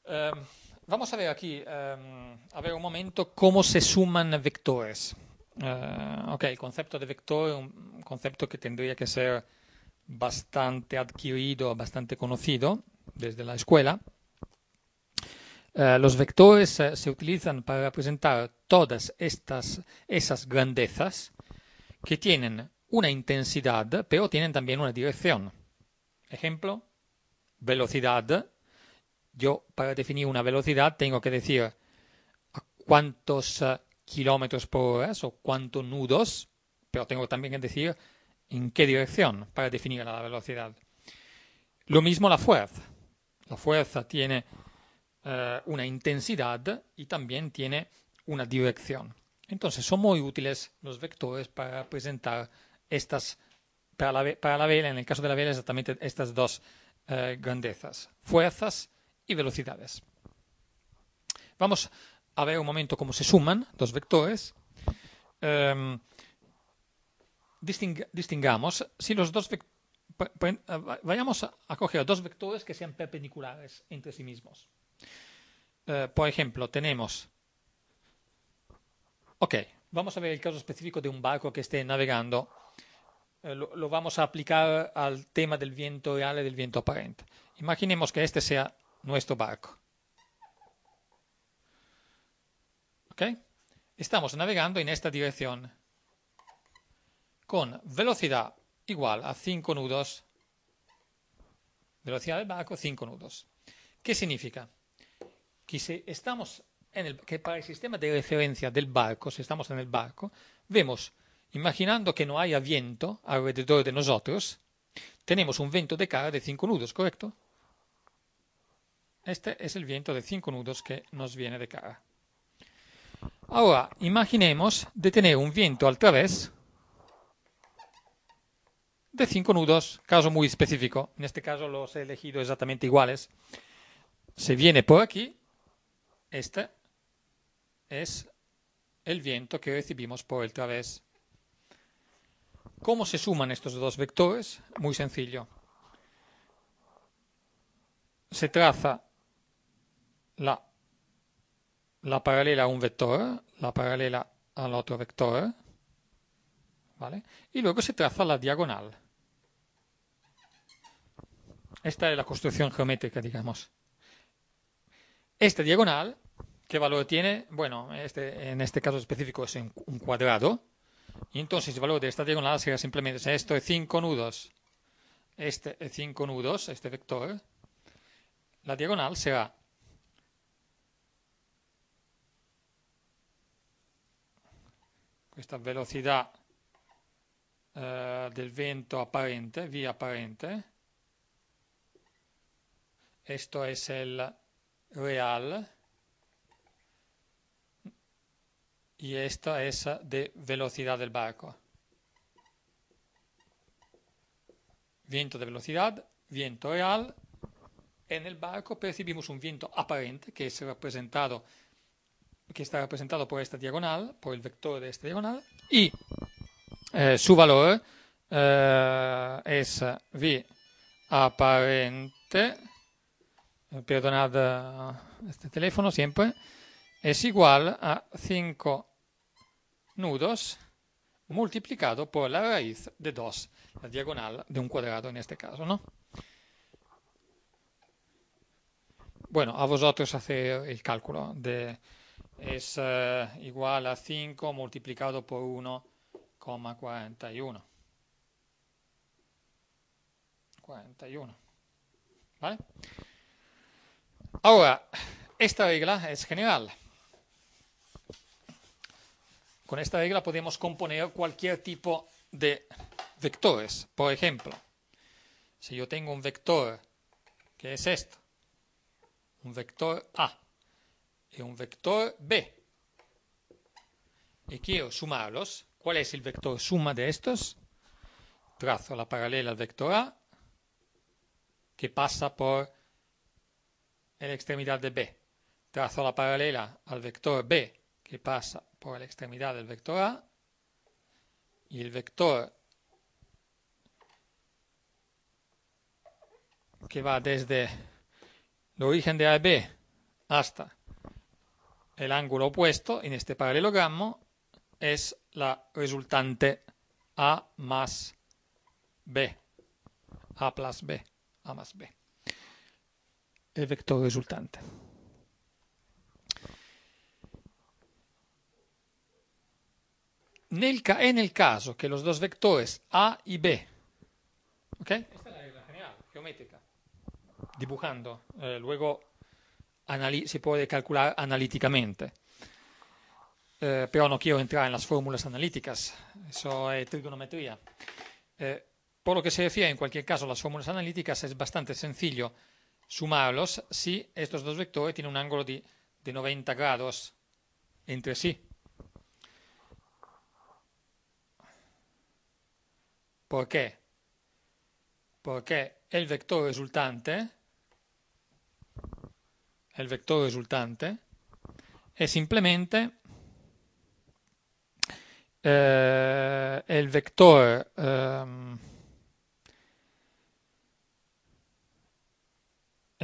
Eh, Vamos a ver aquí, a ver un momento, cómo se suman vectores. Ok, el concepto de vector es un concepto que tendría que ser bastante adquirido, bastante conocido desde la escuela. Los vectores se utilizan para representar todas esas grandezas que tienen una intensidad, pero tienen también una dirección. Ejemplo, velocidad. Yo para definir una velocidad tengo que decir a cuántos kilómetros por hora o cuántos nudos, pero tengo también que decir en qué dirección para definir la velocidad. Lo mismo la fuerza. La fuerza tiene una intensidad y también tiene una dirección. Entonces son muy útiles los vectores para representar estas, para la vela, en el caso de la vela exactamente estas dos grandezas, fuerzas y velocidades. Vamos a ver un momento cómo se suman dos vectores. Eh, distingamos si los dos vayamos a coger dos vectores que sean perpendiculares entre sí mismos. Por ejemplo, tenemos, ok, vamos a ver el caso específico de un barco que esté navegando. Lo vamos a aplicar al tema del viento real y del viento aparente. Imaginemos que este sea nuestro barco. ¿Ok? Estamos navegando en esta dirección con velocidad igual a 5 nudos, velocidad del barco 5 nudos. ¿Qué significa? Que si estamos que para el sistema de referencia del barco, si estamos en el barco, vemos, imaginando que no haya viento alrededor de nosotros, tenemos un viento de cara de 5 nudos, ¿correcto? Este es el viento de 5 nudos que nos viene de cara. Ahora, imaginemos de tener un viento al través de 5 nudos, caso muy específico. En este caso los he elegido exactamente iguales. Se viene por aquí, este es el viento que recibimos por el través. ¿Cómo se suman estos dos vectores? Muy sencillo. Se traza la, la paralela a un vector, la paralela al otro vector, ¿vale? Y luego se traza la diagonal. Esta es la construcción geométrica, digamos. Esta diagonal, ¿qué valor tiene? Bueno, en este caso específico es un cuadrado. Y entonces el valor de esta diagonal será simplemente, si esto es 5 nudos, este es 5 nudos, este vector, la diagonal será questa velocidad del viento aparente, vía aparente. Esto es el real. Y esta es de velocidad del barco. Viento de velocidad, viento real. En el barco percibimos un viento aparente que está representado por esta diagonal, por el vector de esta diagonal, y su valor es v aparente, perdonad este teléfono siempre, es igual a 5 nudos multiplicado por la raíz de 2, la diagonal de un cuadrado en este caso, ¿no? Bueno, a vosotros hacer el cálculo es igual a 5 multiplicado por 1,41. 41. ¿Vale? Ahora, esta regla es general. Con esta regla podemos componer cualquier tipo de vectores. Por ejemplo, si yo tengo un vector que es esto, un vector A y un vector B, y quiero sumarlos, ¿cuál es el vector suma de estos? Trazo la paralela al vector A que pasa por la extremidad de B. Trazo la paralela al vector B que pasa por la extremidad del vector A y el vector que va desde el origen de A a B hasta el ángulo opuesto en este paralelogramo es la resultante A más B, A plus B, A más B, el vector resultante. En el caso que los dos vectores A y B, ¿ok? Esta es la regla general, geométrica, dibujando, luego se puede calcular analíticamente, pero no quiero entrar en las fórmulas analíticas, eso es trigonometría. Por lo que se refiere, en cualquier caso, a las fórmulas analíticas, es bastante sencillo sumarlos si estos dos vectores tienen un ángulo de 90 grados entre sí. ¿Por qué? Porque el vector resultante es simplemente el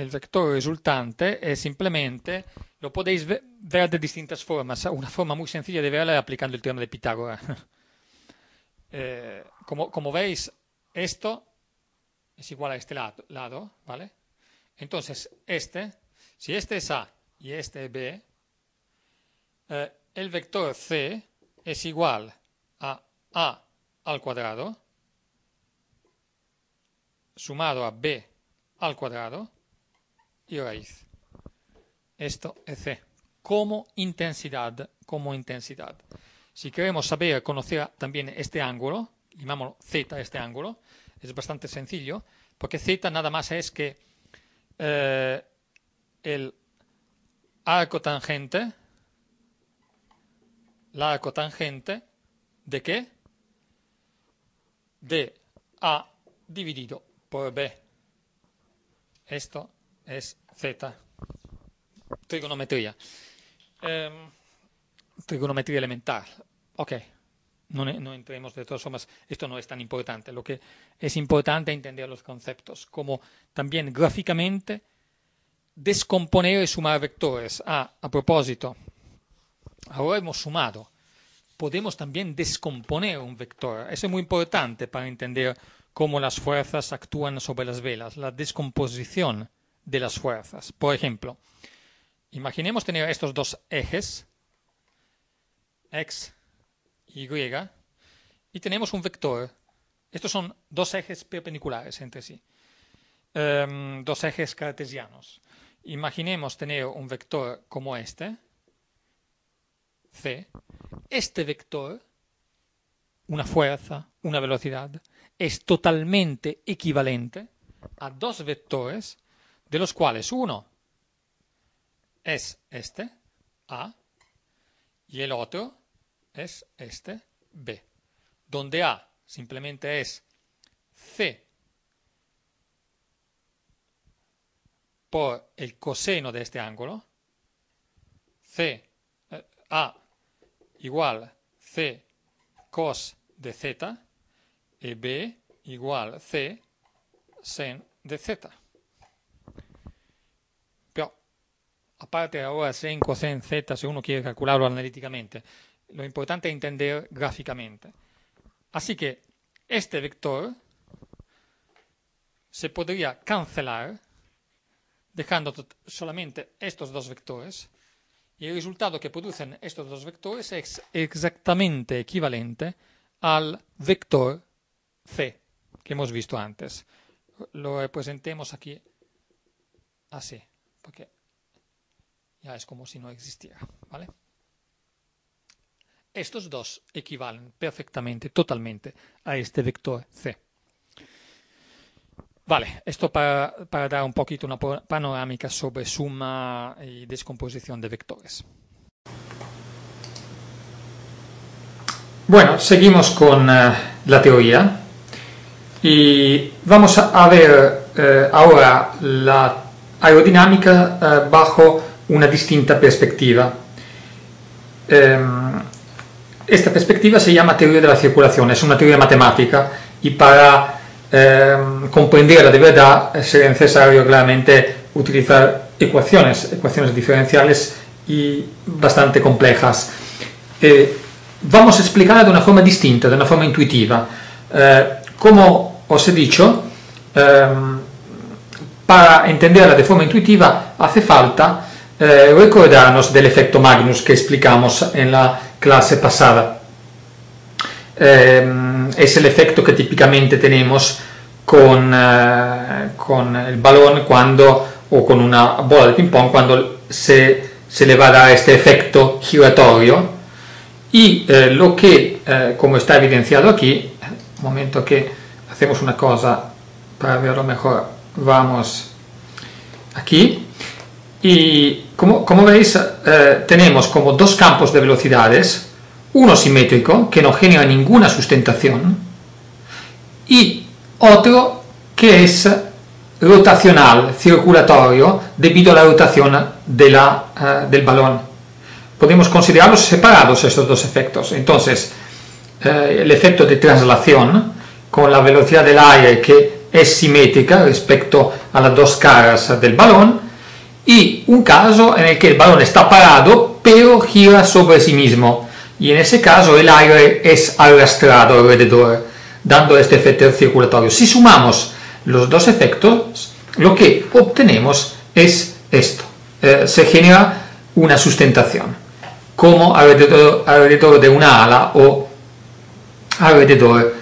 vector resultante es simplemente, lo podéis ver de distintas formas. Una forma muy sencilla de verla es aplicando el teorema de Pitágoras. Como veis, esto es igual a este lado, ¿vale? Entonces, si este es A y este es B, el vector C es igual a A al cuadrado sumado a B al cuadrado y raíz. Esto es C, como intensidad. Si queremos saber, conocer también este ángulo, llamámoslo Z, este ángulo, es bastante sencillo, porque Z nada más es que el arco tangente, ¿de qué? De A dividido por B. Esto es Z. Trigonometría. Trigonometría elemental. Ok. No entremos de todas formas. Esto no es tan importante. Lo que es importante es entender los conceptos. Como también gráficamente descomponer y sumar vectores. A propósito, ahora hemos sumado. Podemos también descomponer un vector. Eso es muy importante para entender cómo las fuerzas actúan sobre las velas. La descomposición de las fuerzas. Por ejemplo, imaginemos tener estos dos ejes, X, Y, y tenemos un vector. Estos son dos ejes perpendiculares entre sí. Dos ejes cartesianos. Imaginemos tener un vector como este, C. Este vector, una fuerza, una velocidad, es totalmente equivalente a dos vectores, de los cuales uno es este, A, y el otro es este, B, donde A simplemente es C por el coseno de este ángulo, A igual C cos de Z, y B igual C sen de Z. Pero, aparte ahora sen, cosen, Z, si uno quiere calcularlo analíticamente, lo importante es entender gráficamente. Así que este vector se podría cancelar dejando solamente estos dos vectores, y el resultado que producen estos dos vectores es exactamente equivalente al vector C que hemos visto antes. Lo representemos aquí así, porque ya es como si no existiera, ¿vale? Estos dos equivalen perfectamente, totalmente, a este vector C. Vale, esto para dar un poquito una panorámica sobre suma y descomposición de vectores. Bueno, seguimos con la teoría y vamos a ver ahora la aerodinámica bajo una distinta perspectiva. Esta perspectiva se llama teoría de la circulación, es una teoría matemática y para comprenderla de verdad sería necesario claramente utilizar ecuaciones diferenciales y bastante complejas. Vamos a explicarla de una forma distinta, de una forma intuitiva. Como os he dicho, para entenderla de forma intuitiva hace falta recordarnos del efecto Magnus que explicamos en la clase pasada. Es el efecto que típicamente tenemos con el balón o con una bola de ping-pong cuando se le va a dar este efecto giratorio. Y lo que, como está evidenciado aquí, un momento que hacemos una cosa para verlo mejor, vamos aquí, y como veis tenemos como dos campos de velocidades, uno simétrico que no genera ninguna sustentación y otro que es rotacional, circulatorio, debido a la rotación del balón. Podemos considerarlos separados estos dos efectos. Entonces, el efecto de traslación con la velocidad del aire que es simétrica respecto a las dos caras del balón, y un caso en el que el balón está parado pero gira sobre sí mismo, y en ese caso el aire es arrastrado alrededor, dando este efecto circulatorio. Si sumamos los dos efectos, lo que obtenemos es esto. Se genera una sustentación, como alrededor de una ala o alrededor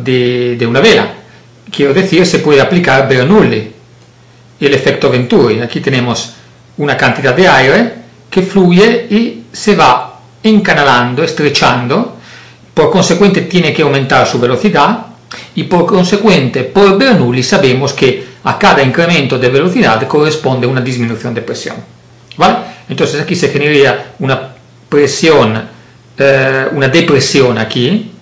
de una vela. Quiero decir, se puede aplicar Bernoulli, el efecto Venturi. Aquí tenemos una cantidad de aire que fluye y se va encanalando, estrechando, por consecuente tiene que aumentar su velocidad y por consecuente por Bernoulli sabemos que a cada incremento de velocidad corresponde una disminución de presión. ¿Vale? Entonces aquí se generaría una presión, una depresión aquí,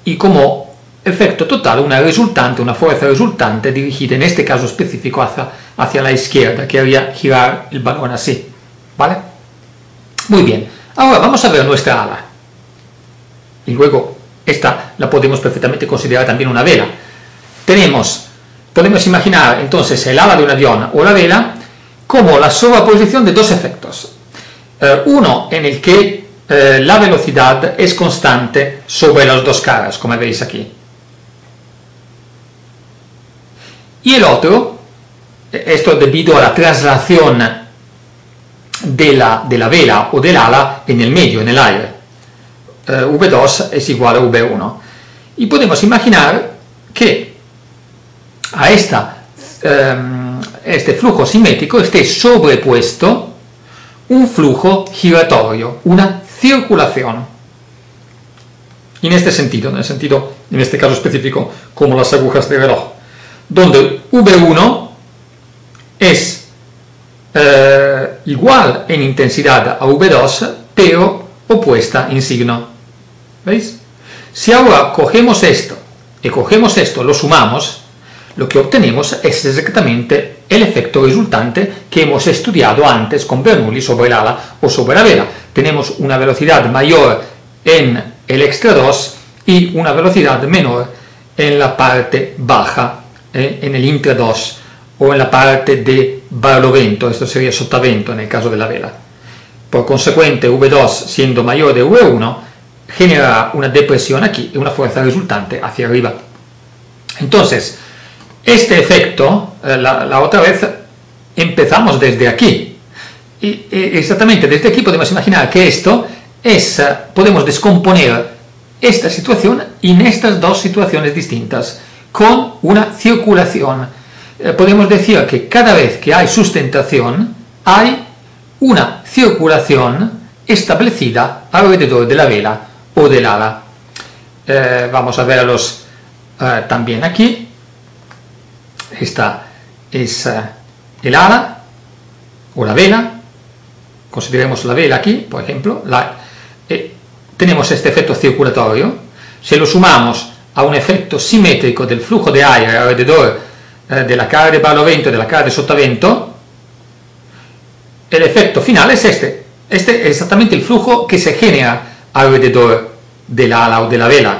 y como efecto total una fuerza resultante dirigida en este caso específico hacia la izquierda, que haría girar el balón así. ¿Vale? Muy bien, ahora vamos a ver nuestra ala, y luego esta la podemos perfectamente considerar también una vela. Podemos imaginar entonces el ala de un avión o la vela como la sobreposición de dos efectos, uno en el que la velocidad es constante sobre las dos caras, como veis aquí, y el otro, esto debido a la traslación de la vela o del ala en el medio, en el aire. V2 es igual a V1, y podemos imaginar que a este flujo simétrico esté sobrepuesto un flujo giratorio, una circulación, en este sentido, en este caso específico, como las agujas de reloj, donde V1 es igual en intensidad a V2, pero opuesta en signo. ¿Veis? Si ahora cogemos esto y cogemos esto, lo sumamos, lo que obtenemos es exactamente el efecto resultante que hemos estudiado antes con Bernoulli sobre el ala o sobre la vela. Tenemos una velocidad mayor en el extra 2 y una velocidad menor en la parte baja, en el intra 2, o en la parte de barlovento, esto sería sotavento en el caso de la vela. Por consecuente, V2 siendo mayor de V1 generará una depresión aquí y una fuerza resultante hacia arriba. Entonces, este efecto, la otra vez empezamos desde aquí, y exactamente desde aquí podemos imaginar que esto podemos descomponer esta situación en estas dos situaciones distintas, con una circulación. Podemos decir que cada vez que hay sustentación, hay una circulación establecida alrededor de la vela o del ala. Vamos a verlos también aquí. Esta es el ala o la vela. Consideremos la vela aquí, por ejemplo. Tenemos este efecto circulatorio. Si lo sumamos a un efecto simétrico del flujo de aire alrededor de la cara de barlovento y de la cara de sotavento, el efecto final es este. Este es exactamente el flujo que se genera alrededor del ala o de la vela.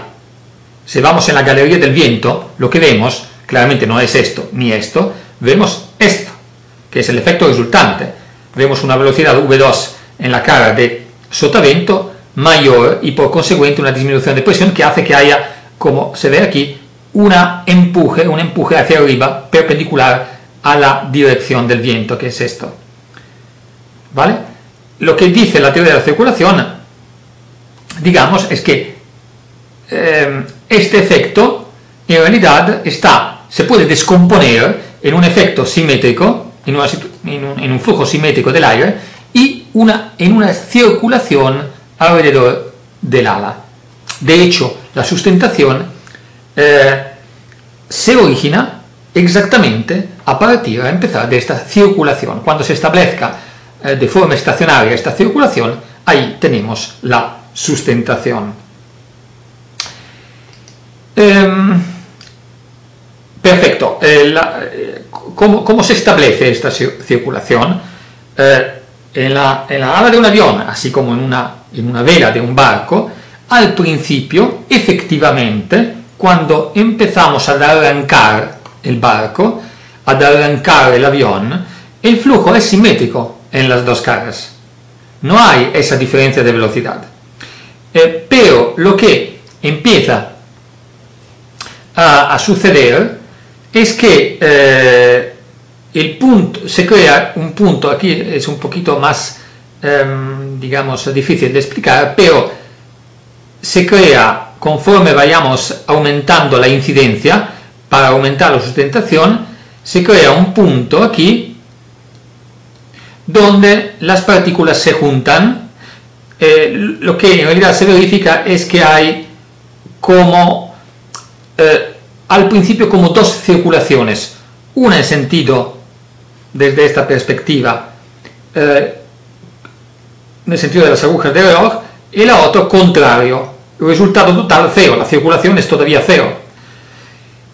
Si vamos en la galería del viento, lo que vemos claramente no es esto ni esto, vemos esto. que es el efecto resultante. Vemos una velocidad V2 en la cara de sotavento mayor y por conseguente una disminución de presión que hace que haya, como se ve aquí, un empuje hacia arriba perpendicular a la dirección del viento, que es esto. ¿Vale? Lo que dice la teoría de la circulación, digamos, es que este efecto en realidad se puede descomponer en un efecto simétrico, en un flujo simétrico del aire y en una circulación alrededor del ala. De hecho, la sustentación se origina exactamente a empezar de esta circulación. Cuando se establezca de forma estacionaria esta circulación, ahí tenemos la sustentación. Perfecto. ¿Cómo se establece esta circulación? En la ala de un avión, así como en una vela de un barco, al principio, efectivamente, cuando empezamos a arrancar el barco, a arrancar el avión, el flujo es simétrico en las dos caras. No hay esa diferencia de velocidad. Pero lo que empieza a suceder es que se crea un punto, aquí es un poquito más, digamos, difícil de explicar, pero se crea, conforme vayamos aumentando la incidencia, para aumentar la sustentación, se crea un punto aquí, donde las partículas se juntan. Lo que en realidad se verifica es que hay como, al principio, como dos circulaciones, una en sentido, desde esta perspectiva, en el sentido de las agujas de reloj, y la otra contrario. El resultado total cero, la circulación es todavía cero.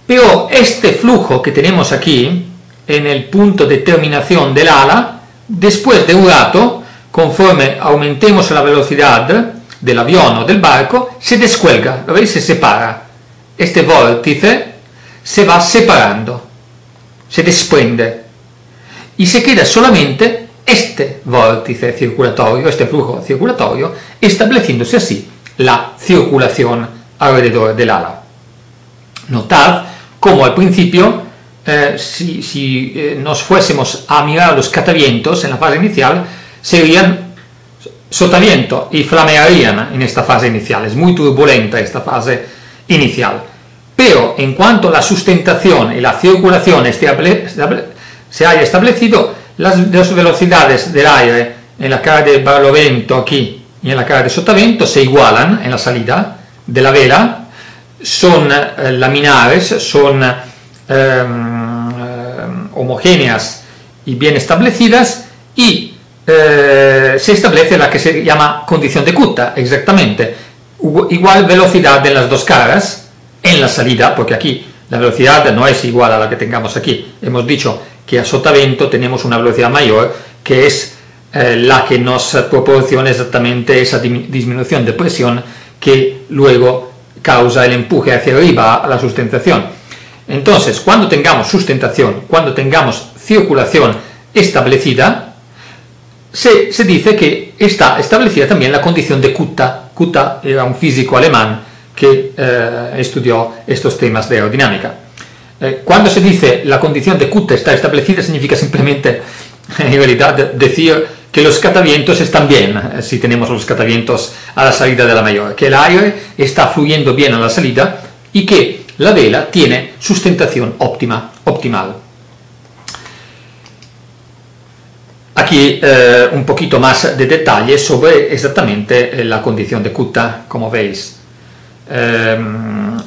Pero este flujo que tenemos aquí, en el punto de terminación del ala, después de un rato, conforme aumentemos la velocidad del avión o del barco, se descuelga, ¿lo veis? Se separa. Este vórtice se va separando, se desprende, y se queda solamente este vórtice circulatorio, este flujo circulatorio, estableciéndose así la circulación alrededor del ala. Notad cómo al principio, si nos fuésemos a mirar los catavientos en la fase inicial, serían sotaviento y flamearían en esta fase inicial. Es muy turbulenta esta fase inicial. Pero en cuanto la sustentación y la circulación se haya establecido, las velocidades del aire en la cara de barlovento aquí y en la cara de sotavento se igualan en la salida de la vela, son laminares, son homogéneas y bien establecidas, y se establece la que se llama condición de Kutta, exactamente, igual velocidad en las dos caras en la salida, porque aquí la velocidad no es igual a la que tengamos aquí. Hemos dicho que a sotavento tenemos una velocidad mayor, que es la que nos proporciona exactamente esa disminución de presión que luego causa el empuje hacia arriba a la sustentación. Entonces, cuando tengamos sustentación, cuando tengamos circulación establecida, se dice que está establecida también la condición de Kutta. Kutta era un físico alemán que estudió estos temas de aerodinámica. Cuando se dice la condición de Kutta está establecida, significa simplemente, en realidad, decir que los catavientos están bien, si tenemos los catavientos a la salida de la mayor, que el aire está fluyendo bien a la salida y que la vela tiene sustentación optimal. Aquí un poquito más de detalles sobre exactamente la condición de Kutta, como veis.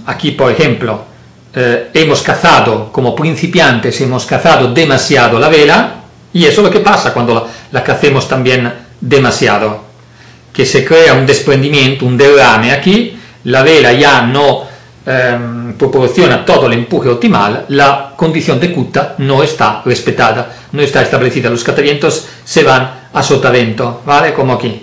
Aquí, por ejemplo, hemos cazado, como principiantes, hemos cazado demasiado la vela, y eso es lo que pasa cuando la cacemos también demasiado, que se crea un desprendimiento, un derrame aquí, la vela ya no proporciona todo el empuje optimal, la condición de Kutta no está respetada, no está establecida, los catavientos se van a sotavento, ¿vale? Como aquí.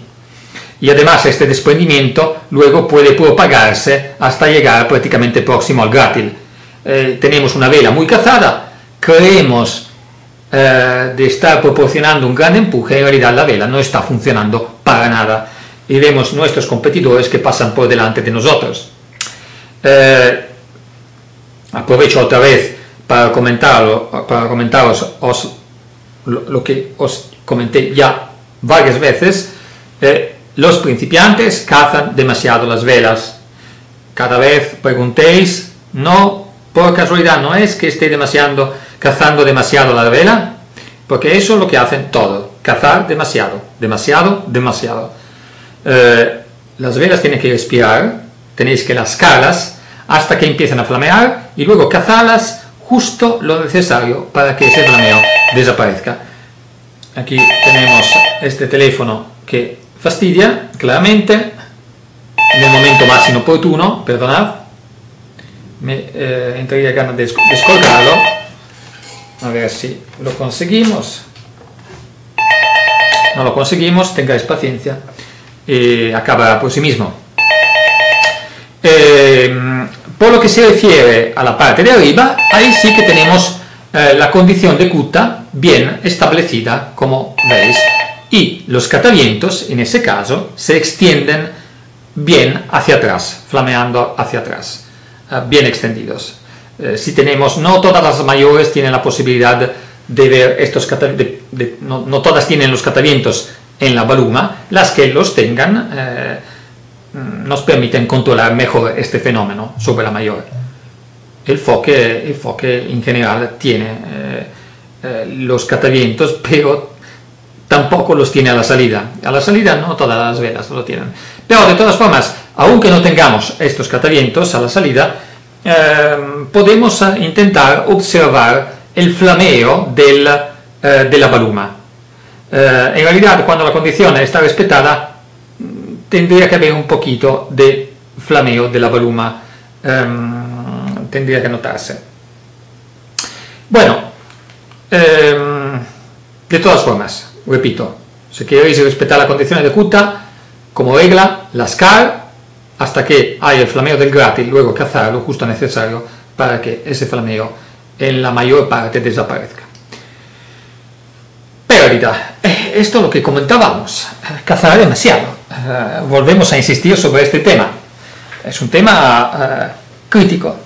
Y además este desprendimiento luego puede propagarse hasta llegar prácticamente próximo al grátil. Tenemos una vela muy cazada, creemos de estar proporcionando un gran empuje, en realidad la vela no está funcionando para nada. Y vemos nuestros competidores que pasan por delante de nosotros. Aprovecho otra vez para comentaros lo que os comenté ya varias veces. Los principiantes cazan demasiado las velas. Cada vez preguntéis, no, por casualidad, no es que esté cazando demasiado la vela, porque eso es lo que hacen todos, cazar demasiado. Las velas tienen que respirar, tenéis que lascarlas hasta que empiecen a flamear y luego cazarlas justo lo necesario para que ese flameo desaparezca. Aquí tenemos este teléfono que fastidia, claramente, en el momento más inoportuno, perdonad, me entraría ganas de descolgarlo, a ver si lo conseguimos. No lo conseguimos, tengáis paciencia, acabará por sí mismo. Por lo que se refiere a la parte de arriba, ahí sí que tenemos la condición de Kutta bien establecida, como veis, y los catavientos, en ese caso, se extienden bien hacia atrás, flameando hacia atrás, bien extendidos. Si tenemos, no todas las mayores tienen la posibilidad de ver estos catavientos, no todas tienen los catavientos en la baluma, las que los tengan nos permiten controlar mejor este fenómeno sobre la mayor. El foque en general tiene los catavientos, pero tampoco los tiene a la salida. A la salida no todas las velas lo tienen. Pero de todas formas, aunque no tengamos estos catavientos a la salida, podemos intentar observar el flameo de la baluma. En realidad, cuando la condición está respetada, tendría que haber un poquito de flameo de la baluma, tendría que notarse. Bueno, de todas formas, repito, si queréis respetar la condición de Kutta, como regla, lascar hasta que haya el flameo del grátil, luego cazarlo justo necesario para que ese flameo en la mayor parte desaparezca. Pérdida, esto es lo que comentábamos, cazar demasiado. Volvemos a insistir sobre este tema. Es un tema crítico,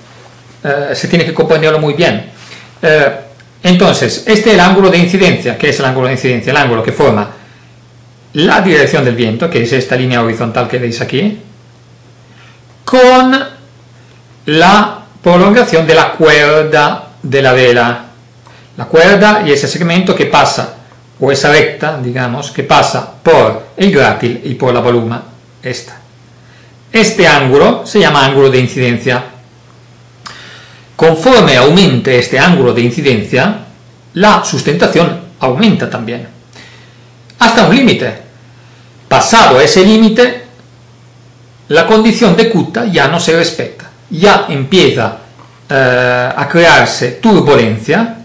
se tiene que comprenderlo muy bien. Entonces, este es el ángulo de incidencia. ¿Qué es el ángulo de incidencia? El ángulo que forma la dirección del viento, que es esta línea horizontal que veis aquí, con la prolongación de la cuerda de la vela. La cuerda y ese segmento que pasa, o esa recta, digamos, que pasa por el grátil y por la baluma, esta. Este ángulo se llama ángulo de incidencia. Conforme aumente este ángulo de incidencia, la sustentación aumenta también, hasta un límite. Pasado ese límite, la condición de Kutta ya no se respeta, ya empieza a crearse turbulencia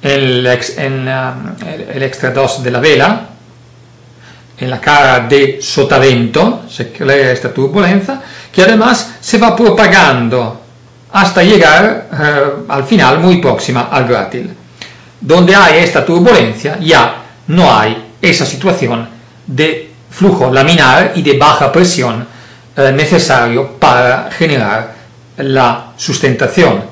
en el extra 2 de la vela, en la cara de sotavento se crea esta turbulencia, que además se va propagando hasta llegar al final muy próxima al grátil. Donde hay esta turbulencia ya no hay esa situación de flujo laminar y de baja presión necesario para generar la sustentación.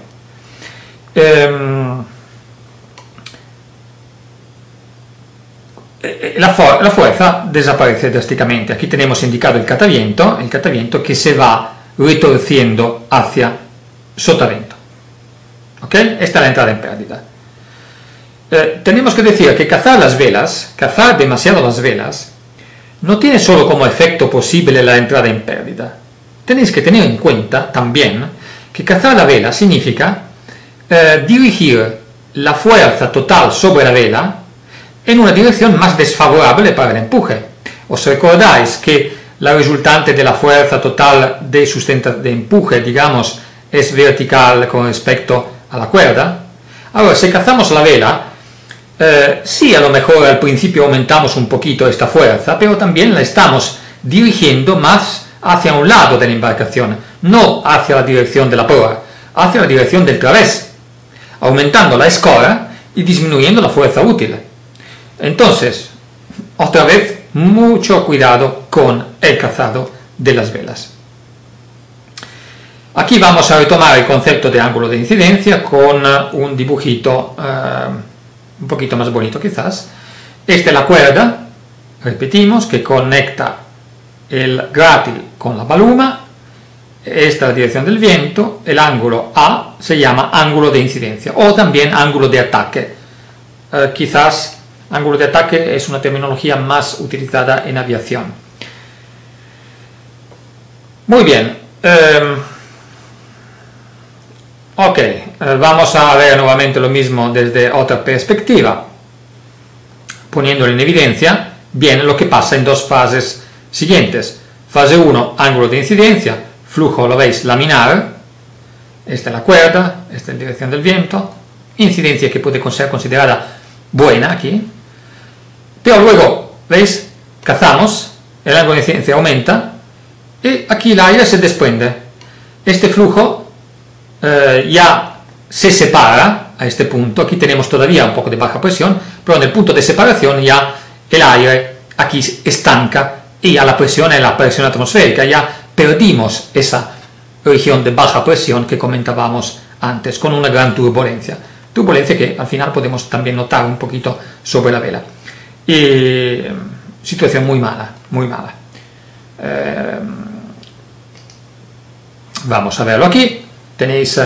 La fuerza desaparece drásticamente. Aquí tenemos indicado el cataviento que se va retorciendo hacia sotavento. ¿Ok? Esta es la entrada en pérdida. Tenemos que decir que cazar demasiado las velas, no tiene solo como efecto posible la entrada en pérdida. Tenéis que tener en cuenta también que cazar la vela significa dirigir la fuerza total sobre la vela en una dirección más desfavorable para el empuje. ¿Os recordáis que la resultante de la fuerza total de empuje, digamos, es vertical con respecto a la cuerda? Ahora, si cazamos la vela, sí, a lo mejor al principio aumentamos un poquito esta fuerza, pero también la estamos dirigiendo más hacia un lado de la embarcación, no hacia la dirección de la proa, hacia la dirección del través, aumentando la escora y disminuyendo la fuerza útil. Entonces, otra vez, mucho cuidado con el cazado de las velas. Aquí vamos a retomar el concepto de ángulo de incidencia con un dibujito un poquito más bonito quizás. Esta es la cuerda, repetimos, que conecta el grátil con la baluma. Esta es la dirección del viento. El ángulo A se llama ángulo de incidencia o también ángulo de ataque. Quizás ángulo de ataque es una terminología más utilizada en aviación. Muy bien. Ok, vamos a ver nuevamente lo mismo desde otra perspectiva, poniéndolo en evidencia bien lo que pasa en dos fases siguientes. Fase 1, ángulo de incidencia, flujo, lo veis, laminar. Esta es la cuerda, esta es la dirección del viento, incidencia que puede ser considerada buena aquí. Pero luego, ¿veis? Cazamos, el ángulo de incidencia aumenta y aquí el aire se desprende. Este flujo ya se separa a este punto. Aquí tenemos todavía un poco de baja presión, pero en el punto de separación ya el aire aquí estanca y a la presión atmosférica. Ya perdimos esa región de baja presión que comentábamos antes, con una gran turbulencia que al final podemos también notar un poquito sobre la vela. Y situación muy mala, muy mala. Vamos a verlo aquí. Tenéis,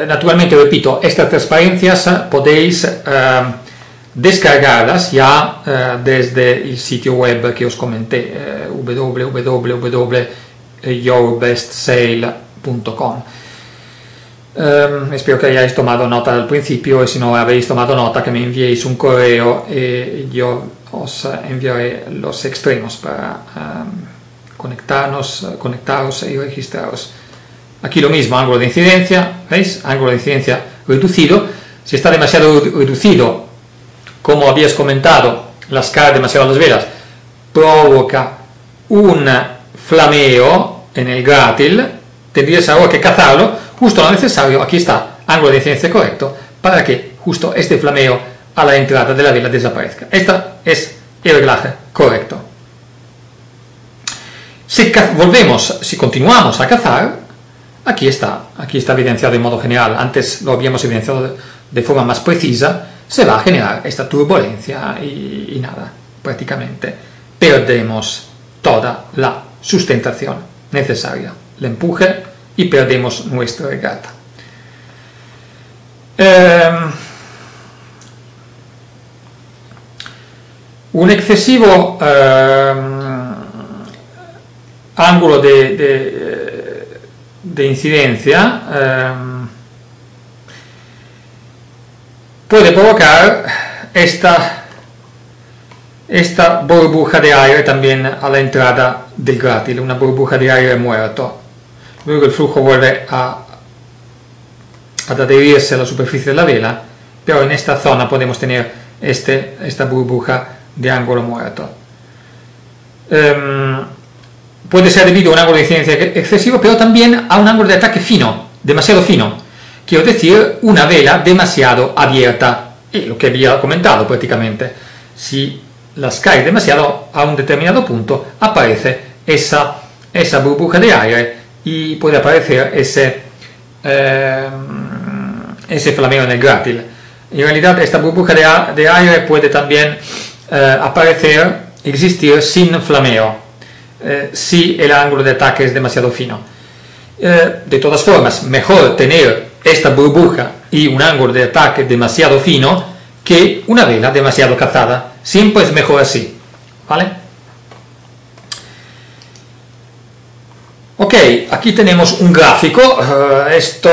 naturalmente, repito, estas transparencias podéis descargarlas ya desde el sitio web que os comenté, www.yourbestsail.com. Espero que hayáis tomado nota al principio, y si no habéis tomado nota, que me enviéis un correo y yo os enviaré los extremos para conectaros y registraros. Aquí lo mismo, ángulo de incidencia, ¿veis? Ángulo de incidencia reducido. Si está demasiado reducido, como habías comentado, lascar demasiado las velas provoca un flameo en el grátil. Tendrías ahora que cazarlo justo lo necesario. Aquí está, ángulo de incidencia correcto, para que justo este flameo a la entrada de la vela desaparezca. Este es el reglaje correcto. Si continuamos a cazar, aquí está evidenciado de modo general. Antes lo habíamos evidenciado de forma más precisa. Se va a generar esta turbulencia y nada, prácticamente perdemos toda la sustentación necesaria, el empuje, y perdemos nuestra regata. Un excesivo ángulo de incidencia puede provocar esta burbuja de aire también a la entrada del grátil, una burbuja de aire muerto. Luego el flujo vuelve a adherirse a la superficie de la vela, pero en esta zona podemos tener esta burbuja de ángulo muerto. Puede ser debido a un ángulo de incidencia excesivo, pero también a un ángulo de ataque fino, demasiado fino. Quiero decir, una vela demasiado abierta, y lo que había comentado prácticamente. Si las cae demasiado a un determinado punto, aparece esa burbuja de aire y puede aparecer ese flameo en el grátil. En realidad, esta burbuja de aire puede también existir sin flameo, si el ángulo de ataque es demasiado fino. De todas formas, mejor tener esta burbuja y un ángulo de ataque demasiado fino que una vela demasiado cazada. Siempre es mejor así, ¿vale? Ok, aquí tenemos un gráfico. Esto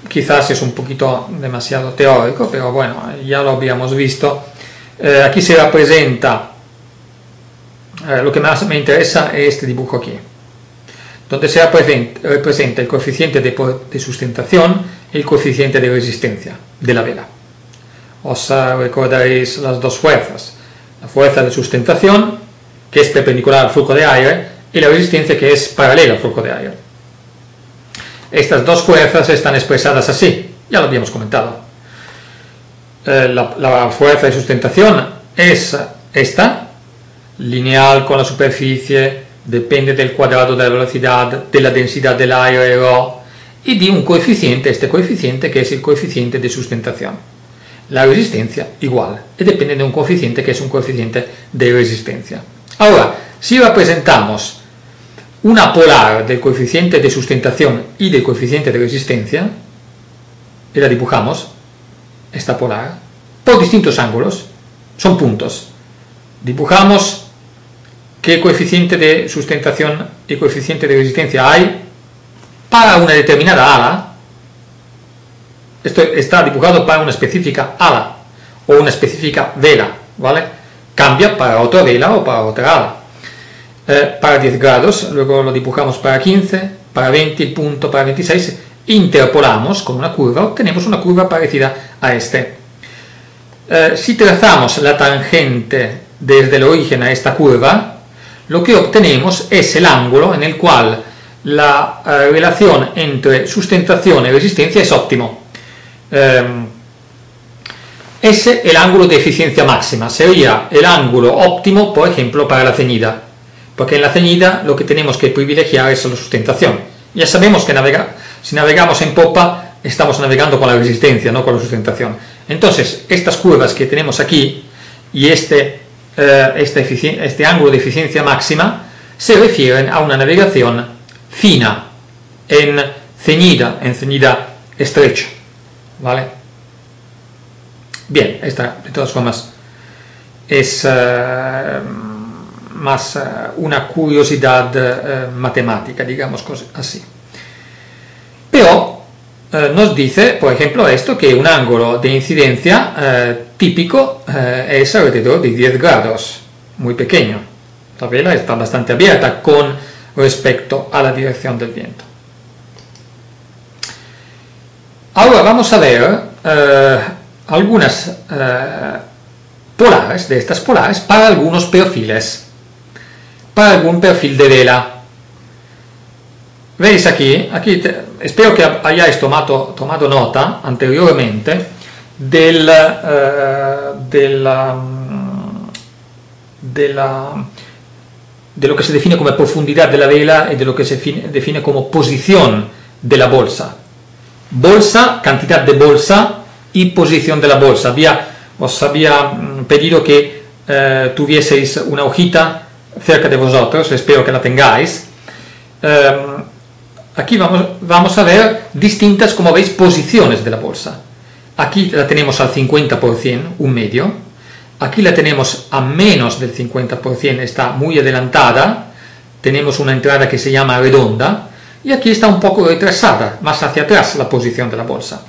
quizás es un poquito demasiado teórico, pero bueno, ya lo habíamos visto. Aquí se representa, lo que más me interesa es este dibujo aquí, donde se representa el coeficiente de sustentación y el coeficiente de resistencia de la vela. Os recordaréis las dos fuerzas: la fuerza de sustentación, que es perpendicular al flujo de aire, y la resistencia, que es paralela al flujo de aire. Estas dos fuerzas están expresadas así, ya lo habíamos comentado. la fuerza de sustentación es esta, lineal con la superficie, depende del cuadrado de la velocidad, de la densidad del aire, ρ, y de un coeficiente, este coeficiente que es el coeficiente de sustentación. La resistencia igual, y depende de un coeficiente que es un coeficiente de resistencia. Ahora, si representamos una polar del coeficiente de sustentación y del coeficiente de resistencia, y la dibujamos, esta polar, por distintos ángulos, son puntos. Dibujamos qué coeficiente de sustentación y coeficiente de resistencia hay para una determinada ala. Esto está dibujado para una específica ala o una específica vela, ¿vale? Cambia para otra vela o para otra ala. Para 10 grados, luego lo dibujamos para 15, para 20, el punto para 26, interpolamos con una curva, obtenemos una curva parecida a este. Si trazamos la tangente desde el origen a esta curva, lo que obtenemos es el ángulo en el cual la relación entre sustentación y resistencia es óptimo. Es el ángulo de eficiencia máxima, sería el ángulo óptimo, por ejemplo, para la ceñida, porque en la ceñida lo que tenemos que privilegiar es la sustentación. Ya sabemos que si navegamos en popa, estamos navegando con la resistencia, no con la sustentación. Entonces, estas curvas que tenemos aquí y este ángulo de eficiencia máxima se refieren a una navegación fina, en ceñida estrecha, ¿vale? Bien, esta de todas formas es más una curiosidad matemática, digamos así. Pero nos dice, por ejemplo, esto, que un ángulo de incidencia típico es alrededor de 10 grados, muy pequeño. La vela está bastante abierta con respecto a la dirección del viento. Ahora vamos a ver algunas polares, de estas polares, para algunos perfiles, para algún perfil de vela. Veis aquí espero que hayáis tomado nota anteriormente de lo que se define como profundidad de la vela y de lo que se define como posición de la bolsa. Bolsa, cantidad de bolsa y posición de la bolsa. Os había pedido que tuvieseis una hojita cerca de vosotros, espero que la tengáis. Aquí vamos a ver distintas, como veis, posiciones de la bolsa. Aquí la tenemos al 50%, un medio. Aquí la tenemos a menos del 50%, está muy adelantada. Tenemos una entrada que se llama redonda. Y aquí está un poco retrasada, más hacia atrás la posición de la bolsa.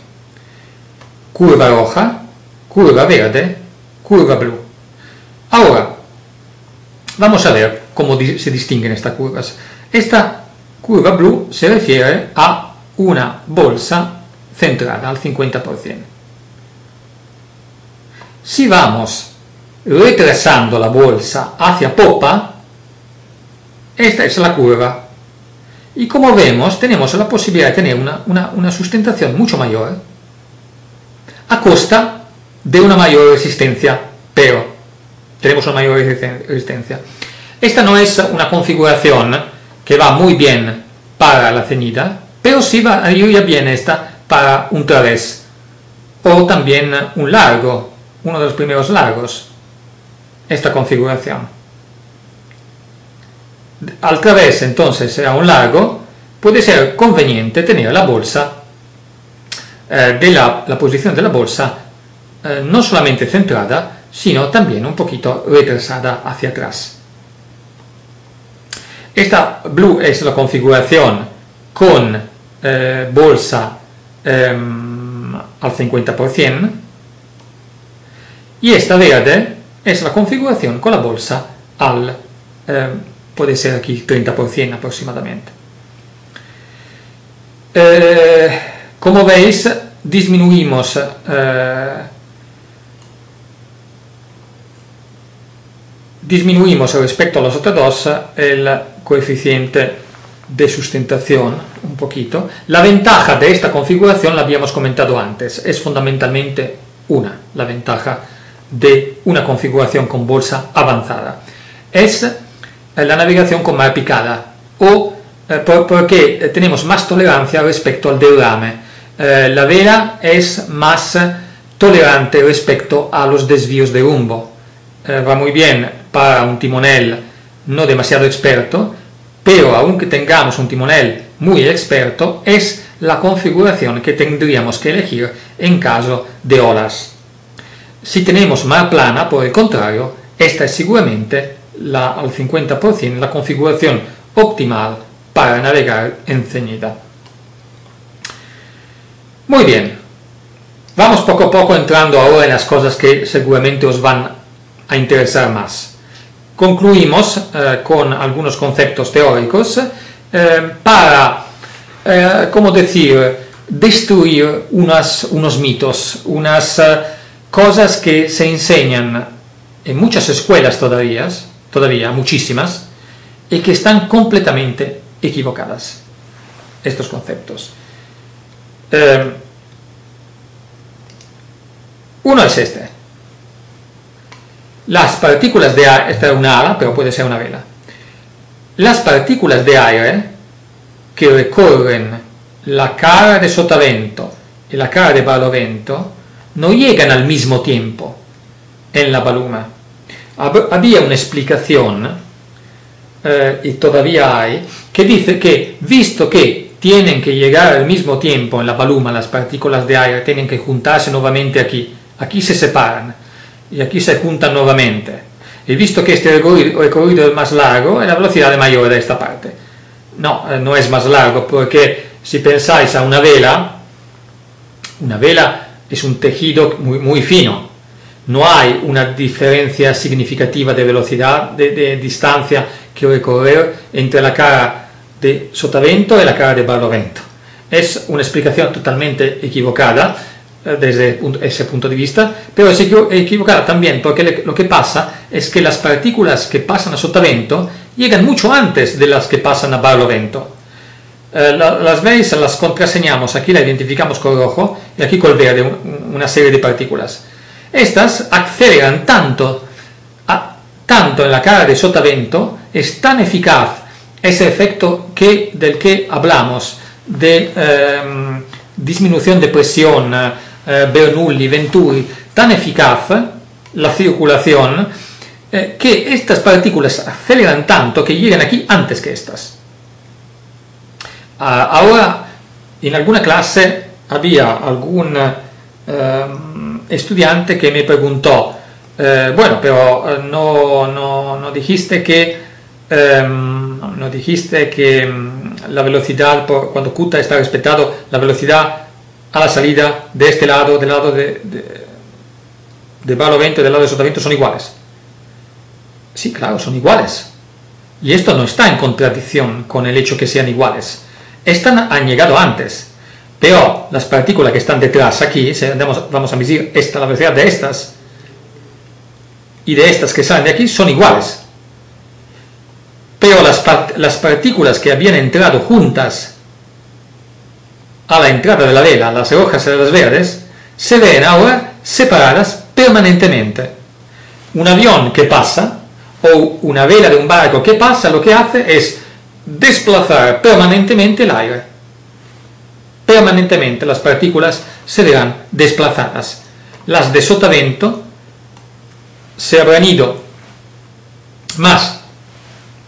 Curva roja, curva verde, curva blu. Ahora, vamos a ver cómo se distinguen estas curvas. Esta curva blu se refiere a una bolsa centrada al 50%. Si vamos retrasando la bolsa hacia popa, esta es la curva. Y como vemos, tenemos la posibilidad de tener una sustentación mucho mayor a costa de una mayor resistencia, pero tenemos una mayor resistencia. Esta no es una configuración que va muy bien para la ceñida, pero sí iría bien esta para un través o también un largo, uno de los primeros largos, esta configuración. Al través, entonces, será un largo, puede ser conveniente tener la bolsa, la posición de la bolsa, no solamente centrada, sino también un poquito retrasada hacia atrás. Esta blu es la configuración con bolsa al 50%, y esta verde es la configuración con la bolsa al puede ser aquí 30% aproximadamente. Como veis, disminuimos respecto a los otros dos el coeficiente de sustentación un poquito. La ventaja de esta configuración la habíamos comentado antes, es fundamentalmente una, la ventaja de una configuración con bolsa avanzada. Es la navegación con mar picada, o porque tenemos más tolerancia respecto al derrame. La vela es más tolerante respecto a los desvíos de rumbo. Va muy bien para un timonel no demasiado experto, pero aunque tengamos un timonel muy experto, es la configuración que tendríamos que elegir en caso de olas. Si tenemos mar plana, por el contrario, esta es seguramente al 50% la configuración optimal para navegar en ceñida. Muy bien, vamos poco a poco entrando ahora en las cosas que seguramente os van a interesar más. Concluimos con algunos conceptos teóricos para, ¿cómo decir?, destruir unos mitos, unas cosas que se enseñan en muchas escuelas todavía, muchísimas, y que están completamente equivocadas, estos conceptos. Uno es este. Las partículas de aire, esta es una ala, pero puede ser una vela. Las partículas de aire que recorren la cara de sotavento y la cara de barlovento no llegan al mismo tiempo en la baluma. Había una explicación, y todavía hay, que dice que, visto que tienen que llegar al mismo tiempo en la baluma, las partículas de aire tienen que juntarse nuevamente aquí se separan, y aquí se juntan nuevamente, y visto que este recorrido es más largo, la velocidad es mayor de esta parte. No es más largo, porque si pensáis a una vela es un tejido muy fino, no hay una diferencia significativa de velocidad, de distancia que recorrer entre la cara de sotavento y la cara de barlovento. Es una explicación totalmente equivocada desde ese punto de vista, pero es equivocada también porque lo que pasa es que las partículas que pasan a sotavento llegan mucho antes de las que pasan a barlovento. Las veis, las contraseñamos, aquí la identificamos con rojo y aquí con verde, una serie de partículas. Estas aceleran tanto en la cara de sotavento, es tan eficaz ese efecto del que hablamos, de disminución de presión, Bernoulli, Venturi, tan eficaz la circulación, que estas partículas aceleran tanto que llegan aquí antes que estas. Ahora, en alguna clase había algún estudiante que me preguntó, bueno, pero no dijiste que la velocidad, cuando Q está respetado, la velocidad a la salida de este lado, del lado de barlovento y del lado de sotavento son iguales. Sí, claro, son iguales. Y esto no está en contradicción con el hecho que sean iguales. Estas han llegado antes, pero las partículas que están detrás aquí, vamos a medir la velocidad de estas y de estas que salen de aquí, son iguales. Pero las partículas que habían entrado juntas a la entrada de la vela, las rojas y las verdes, se ven ahora separadas permanentemente. Un avión que pasa, o una vela de un barco que pasa, lo que hace es desplazar permanentemente el aire. Permanentemente las partículas se verán desplazadas. Las de sotavento se habrán ido más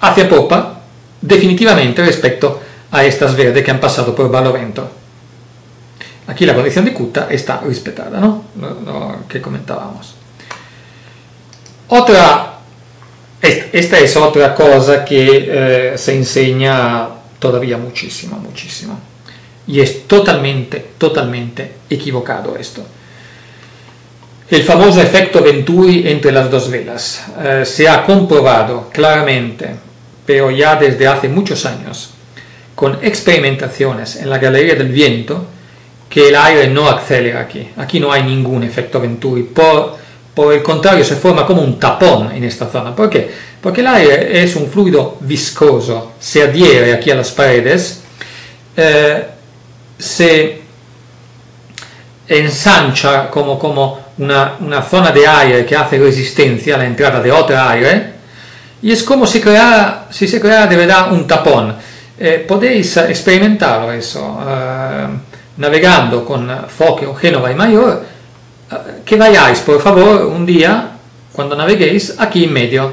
hacia popa definitivamente respecto a estas verdes que han pasado por barlovento. Aquí la condición de Q está respetada, ¿no? Que comentábamos. Esta es otra cosa que se enseña todavía muchísimo. Y es totalmente equivocado esto. El famoso efecto Venturi entre las dos velas. Se ha comprobado claramente, pero ya desde hace muchos años, con experimentaciones en la galería del viento, que el aire no acelera aquí. Aquí no hay ningún efecto Venturi. Por el contrario, se forma como un tapón en esta zona. ¿Por qué? Porque el aire es un fluido viscoso, se adhiere aquí a las paredes, se ensancha como una zona de aire que hace resistencia a la entrada de otra aire, y es como si se creara de verdad un tapón. Podéis experimentarlo eso, navegando con Foce o Génova y Mayor, que vayáis por favor un día, cuando naveguéis, aquí en medio.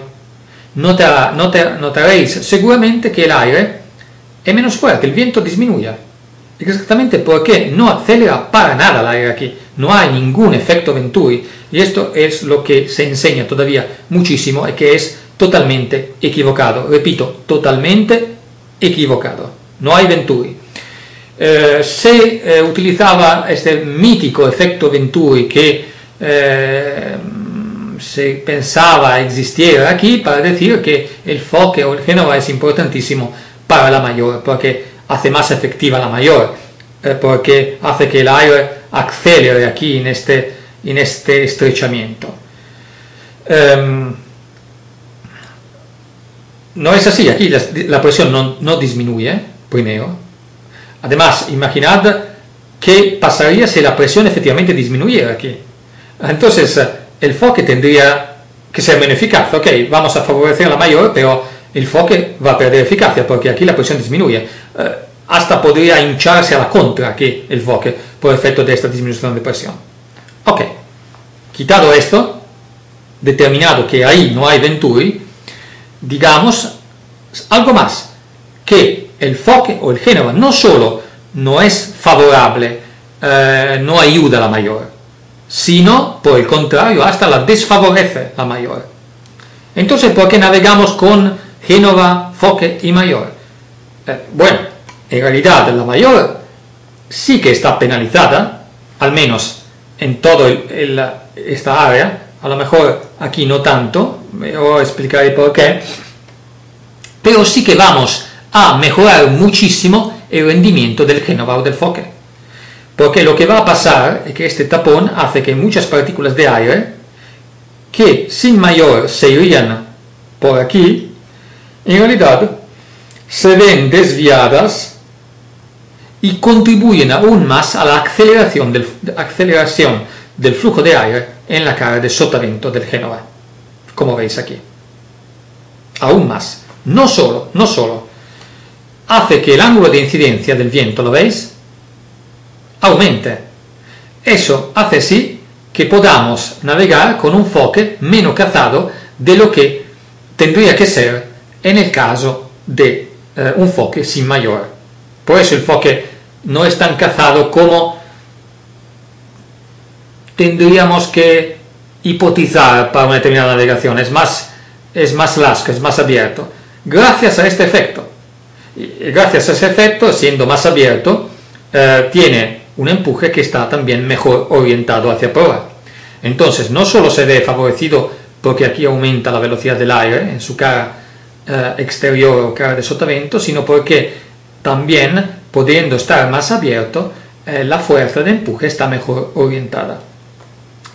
Notaréis seguramente que el aire es menos fuerte, el viento disminuye. Exactamente porque no acelera para nada el aire aquí, no hay ningún efecto Venturi, y esto es lo que se enseña todavía muchísimo y que es totalmente equivocado. Repito, totalmente equivocado, no hay Venturi. Se utilizaba este mítico efecto Venturi que se pensaba existiera aquí para decir que el Foce o el Génova es importantísimo para la Mayor, porque hace más efectiva la Mayor, porque hace que el aire acelere aquí en este estrechamiento. No es así, aquí la presión no disminuye, primero. Además, imaginad qué pasaría si la presión efectivamente disminuyera aquí. Entonces, el Foce tendría que ser menos eficaz. Ok, vamos a favorecer la Mayor, pero el Foce va a perder eficacia porque aquí la presión disminuye. Hasta podría hincharse a la contra aquí el Foce por efecto de esta disminución de presión. Ok, quitado esto, determinado que ahí no hay Venturi, digamos algo más, que el Foce o el Génova no solo no es favorable, no ayuda a la Mayor, sino por el contrario hasta la desfavorece la Mayor. Entonces, ¿por qué navegamos con Génova, Foce y Mayor? Bueno, en realidad la Mayor sí que está penalizada, al menos en toda esta área, a lo mejor aquí no tanto, os explicaré por qué, pero sí que vamos a mejorar muchísimo el rendimiento del Génova o del Foce, porque lo que va a pasar es que este tapón hace que muchas partículas de aire que sin Mayor se irían por aquí, en realidad se ven desviadas y contribuyen aún más a la aceleración del flujo de aire en la cara de sotavento del Génova, como veis aquí. Aún más, no solo hace que el ángulo de incidencia del viento, ¿lo veis?, aumente. Eso hace sí que podamos navegar con un Foce menos cazado de lo que tendría que ser en el caso de un Foce sin Mayor. Por eso el Foce no es tan cazado como tendríamos que hipotizar para una determinada navegación, es más lasco, es más abierto, gracias a este efecto. Y gracias a ese efecto, siendo más abierto, tiene un empuje que está también mejor orientado hacia proa. Entonces, no solo se ve favorecido porque aquí aumenta la velocidad del aire en su cara exterior o cara de sotavento, sino porque también, pudiendo estar más abierto, la fuerza de empuje está mejor orientada.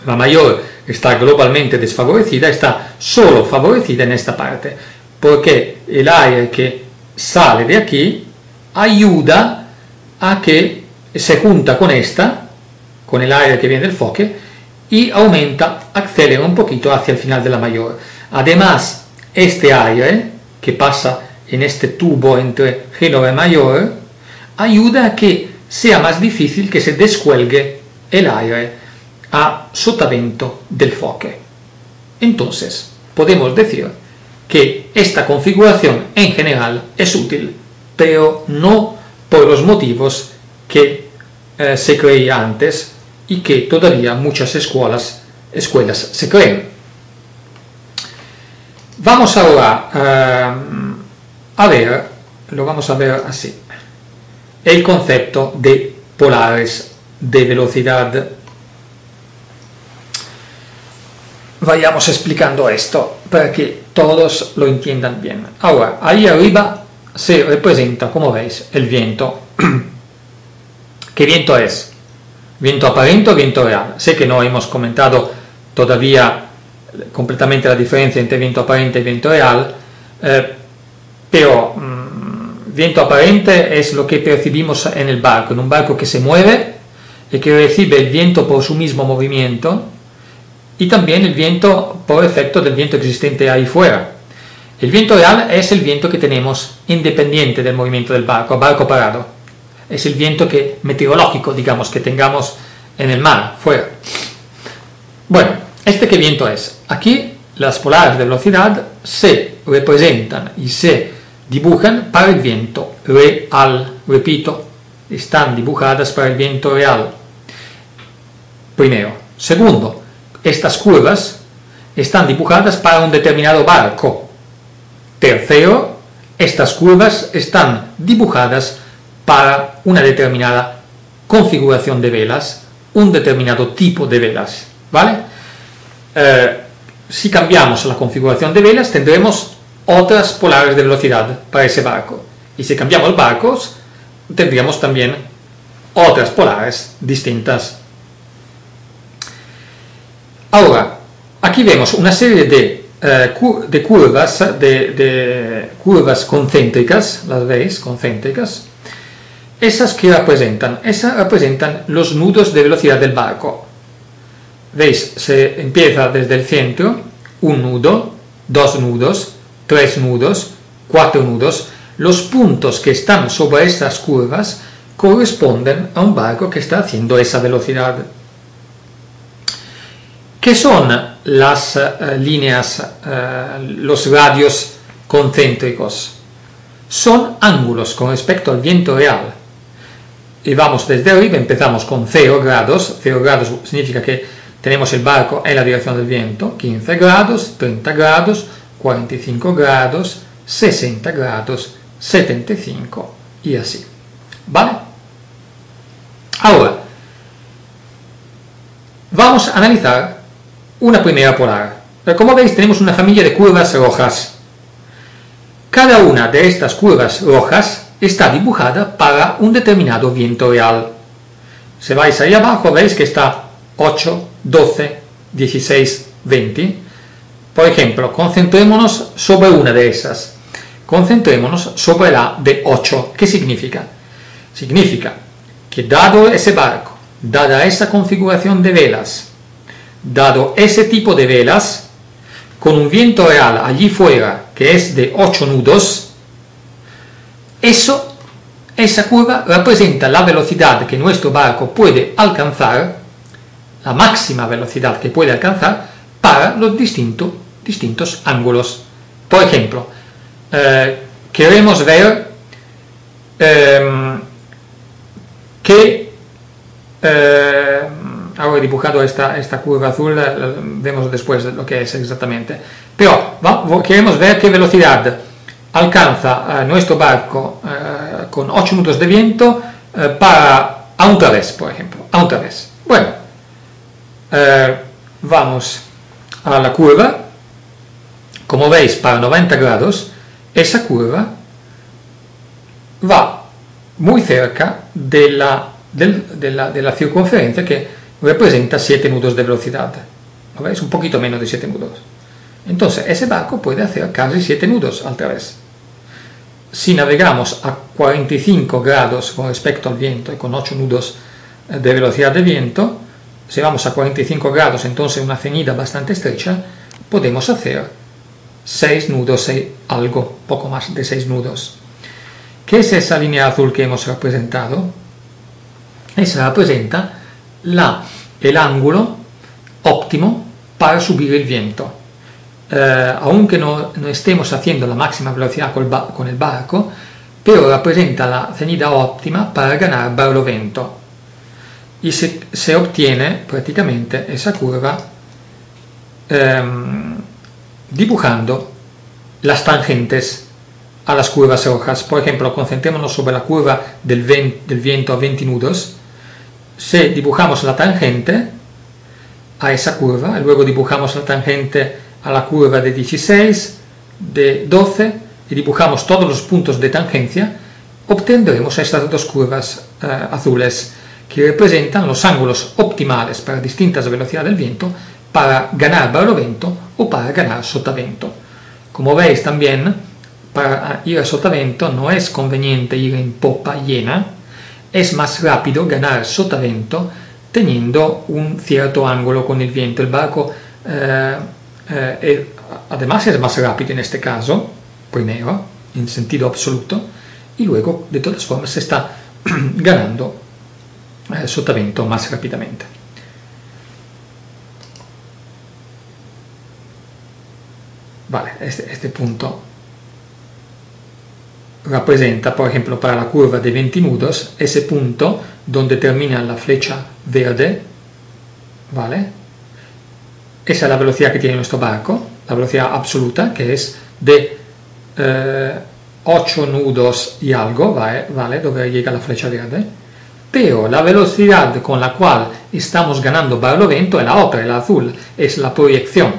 La Mayor está globalmente desfavorecida, está solo favorecida en esta parte, porque el aire que sale de aquí ayuda a que se junta con con el aire que viene del Foce, y acelera un poquito hacia el final de la Mayor. Además, este aire que pasa en este tubo entre Génova y Mayor ayuda a que sea más difícil que se descuelgue el aire a sotavento del Foce. Entonces, podemos decir que esta configuración en general es útil, pero no por los motivos que se creía antes y que todavía muchas escuelas se creen. Vamos ahora lo vamos a ver así, el concepto de polares de velocidad. Vayamos explicando esto para que todos lo entiendan bien. Ahora, ahí arriba se representa, como veis, el viento. ¿Qué viento es? ¿Viento aparente o viento real? Sé que no hemos comentado todavía completamente la diferencia entre viento aparente y viento real, pero viento aparente es lo que percibimos en el barco, en un barco que se mueve y que recibe el viento por su mismo movimiento, y también el viento por efecto del viento existente ahí fuera. El viento real es el viento que tenemos independiente del movimiento del barco parado. Es el viento meteorológico, digamos, que tengamos en el mar, fuera. Bueno, ¿qué viento es? Aquí las polares de velocidad se representan y se dibujan para el viento real. Repito, están dibujadas para el viento real. Primero. Segundo, estas curvas están dibujadas para un determinado barco. Tercero, estas curvas están dibujadas para una determinada configuración de velas, un determinado tipo de velas, ¿vale? Si cambiamos la configuración de velas, tendremos otras polares de velocidad para ese barco. Y si cambiamos barcos, tendríamos también otras polares distintas. Ahora, aquí vemos una serie de curvas concéntricas, las veis, concéntricas. Esas que representan los nudos de velocidad del barco. ¿Veis? Se empieza desde el centro, un nudo, 2 nudos, 3 nudos, 4 nudos. Los puntos que están sobre estas curvas corresponden a un barco que está haciendo esa velocidad. ¿Qué son las líneas, los radios concéntricos? Son ángulos con respecto al viento real. Y vamos desde arriba, empezamos con 0 grados. 0 grados significa que tenemos el barco en la dirección del viento. 15 grados, 30 grados, 45 grados, 60 grados, 75 y así. ¿Vale? Ahora, vamos a analizar una primera polar. Como veis, tenemos una familia de curvas rojas. Cada una de estas curvas rojas está dibujada para un determinado viento real. Si vais ahí abajo, veis que está 8, 12, 16, 20. Por ejemplo, concentrémonos sobre una de esas. Concentrémonos sobre la de 8. ¿Qué significa? Significa que dado ese barco, dada esa configuración de velas, dado ese tipo de velas, con un viento real allí fuera que es de 8 nudos, esa curva representa la velocidad que nuestro barco puede alcanzar, la máxima velocidad que puede alcanzar para los distintos ángulos. Por ejemplo, queremos ver ahora he dibujado esta curva azul, vemos después lo que es exactamente. Pero queremos ver qué velocidad alcanza nuestro barco con 8 nudos de viento a un través, por ejemplo. A un través. Bueno, vamos a la curva. Como veis, para 90 grados, esa curva va muy cerca de la circunferencia que representa 7 nudos de velocidad. ¿Lo veis? Un poquito menos de 7 nudos. Entonces, ese barco puede hacer casi 7 nudos al través. Si navegamos a 45 grados con respecto al viento y con 8 nudos de velocidad de viento, si vamos a 45 grados, entonces una ceñida bastante estrecha, podemos hacer 6 nudos y algo, poco más de 6 nudos. ¿Qué es esa línea azul que hemos representado? Esa representa el ángulo óptimo para subir el viento. Aunque no estemos haciendo la máxima velocidad con el barco, pero representa la ceñida óptima para ganar barlovento. Y se obtiene prácticamente esa curva dibujando las tangentes a las curvas rojas. Por ejemplo, concentrémonos sobre la curva del viento a 20 nudos. Si dibujamos la tangente a esa curva, y luego dibujamos la tangente a la curva de 16, de 12, y dibujamos todos los puntos de tangencia, obtendremos estas dos curvas azules, que representan los ángulos optimales para distintas velocidades del viento para ganar barlovento o para ganar sotavento. Como veis también, para ir a sotavento no es conveniente ir en popa llena, es más rápido ganar sotavento teniendo un cierto ángulo con el viento. El barco además es más rápido en este caso, primero, en sentido absoluto, y luego, de todas formas, se está ganando sotavento más rápidamente. Vale, este punto representa, por ejemplo, para la curva de 20 nudos, ese punto donde termina la flecha verde, ¿vale? Esa es la velocidad que tiene nuestro barco, la velocidad absoluta, que es de 8 nudos y algo, ¿vale? Donde llega la flecha verde. Pero la velocidad con la cual estamos ganando barlovento es la otra, el azul, es la proyección.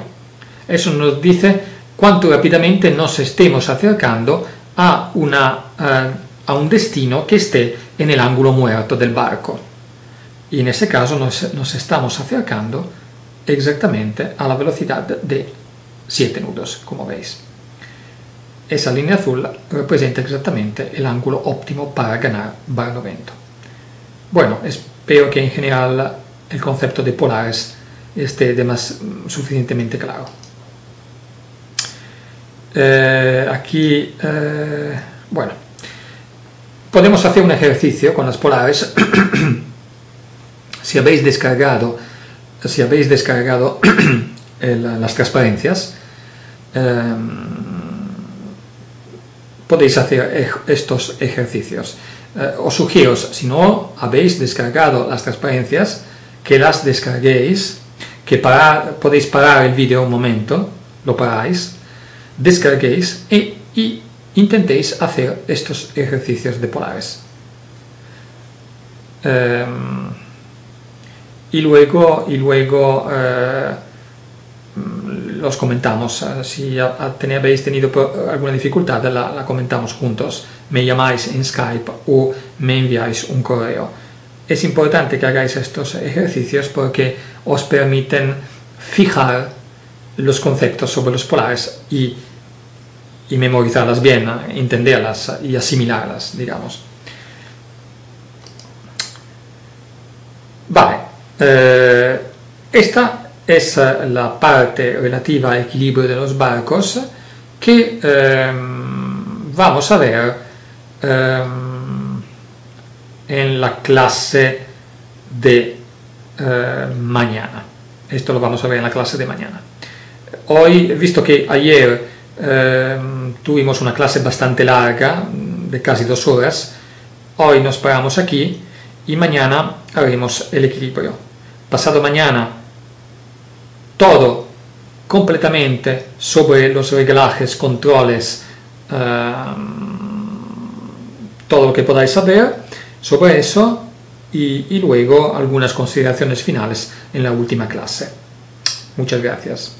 Eso nos dice cuánto rápidamente nos estemos acercando a un destino que esté en el ángulo muerto del barco. Y en ese caso nos estamos acercando exactamente a la velocidad de 7 nudos, como veis. Esa línea azul representa exactamente el ángulo óptimo para ganar barlovento. Bueno, espero que en general el concepto de polares esté suficientemente claro. Aquí, bueno, podemos hacer un ejercicio con las polares. Si habéis descargado las transparencias, podéis hacer estos ejercicios. Os sugiero, si no habéis descargado las transparencias, que las descarguéis, podéis parar el vídeo un momento, lo paráis, descarguéis y intentéis hacer estos ejercicios de polares. Y luego los comentamos. Si habéis tenido alguna dificultad, la comentamos juntos. Me llamáis en Skype o me enviáis un correo. Es importante que hagáis estos ejercicios porque os permiten fijar los conceptos sobre los polares y memorizarlas bien, entenderlas y asimilarlas, digamos. Vale, esta es la parte relativa al equilibrio de los barcos que vamos a ver en la clase de mañana. Esto lo vamos a ver en la clase de mañana. Hoy, visto que ayer tuvimos una clase bastante larga, de casi 2 horas, hoy nos paramos aquí y mañana haremos el equilibrio. Pasado mañana, todo completamente sobre los reglajes, controles, todo lo que podáis saber sobre eso y luego algunas consideraciones finales en la última clase. Muchas gracias.